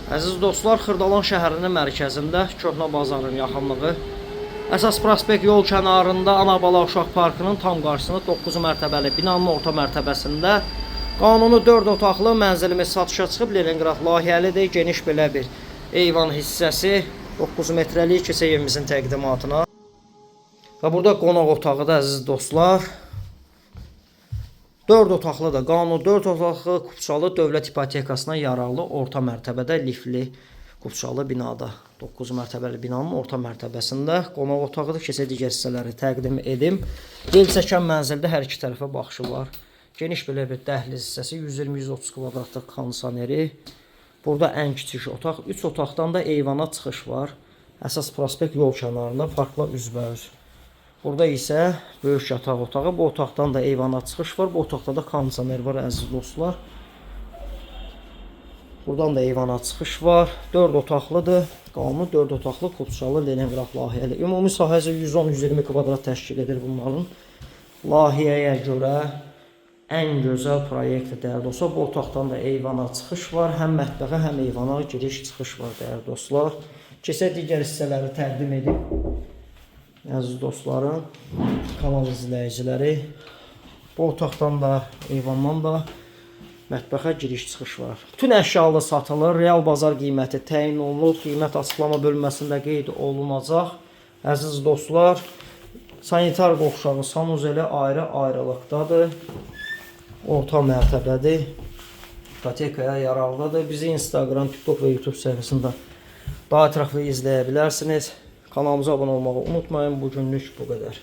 Əziz dostlar, Xırdalan şəhərinin mərkəzində Köhnə bazarın yaxınlığı, əsas prospekt yol kənarında Ana-bala Uşaq Parkının tam qarşısında 9 mərtəbəli binanın orta mərtəbəsində qanuni 4 otaqlı mənzilimiz satışa çıxıb. Leningrad layihəlidir, geniş belə bir eyvan hissəsi, 9 metrəlik keçə evimizin təqdimatına. Və burada qonaq otağıdır əziz dostlar. 4 otaqlı da, qanuni 4 otaqlı kupçalı dövlət ipotekasına yararlı orta mərtəbədə lifli kupçalı binada. 9 mərtəbəli binanın orta mərtəbəsində qonaq otağıdır. Keçə digər hissələri təqdim edim. Yel çəkən mənzildə hər iki tərəfə baxışı var. Geniş belə bir dəhliz hissəsi, 120-130 kvadratlıq kondisioneri. Burada ən kiçik otaq, 3 otaqdan da eyvana çıxış var. Əsas prospekt yol kənarında, parkla üzbəüz. Burada isə böyük yataq otağı. Bu otaqdan da eyvana çıxış var. Bu otaqda da kondisioner var əziz dostlar. Buradan da eyvana çıxış var. 4 otaqlıdır. Qanuni 4 otaqlı kupçalı Leningrad layihəli. Ümumi sahəsi 110-120 kvadrat təşkil edir bunların. Layihəyə görə ən gözəl proyektdir dəyərli dostlar. Bu otaqdan da eyvana çıxış var. Həm mətbəxə, həm eyvana giriş çıxış var dəyərli dostlar. Keçə digər hissələri təqdim edib. Əziz dostlarım, kanal izləyiciləri, bu otaqdan da, eyvandan da mətbəxə giriş çıxış var. Bütün əşyalı satılır, real bazar qiyməti təyin olunur, qiymət açıqlama bölməsində qeyd olunacaq. Əziz dostlar, sanitar qovşağı sanuzeli ayrı-ayrılıqdadır, orta mərtəbədir, ipotekaya yararlıdır. Bizi Instagram, TikTok və YouTube səhifəsində daha ətraflı izləyə bilərsiniz. Kanalımıza abunə olmağı unutmayın. Bugünlük bu qədər.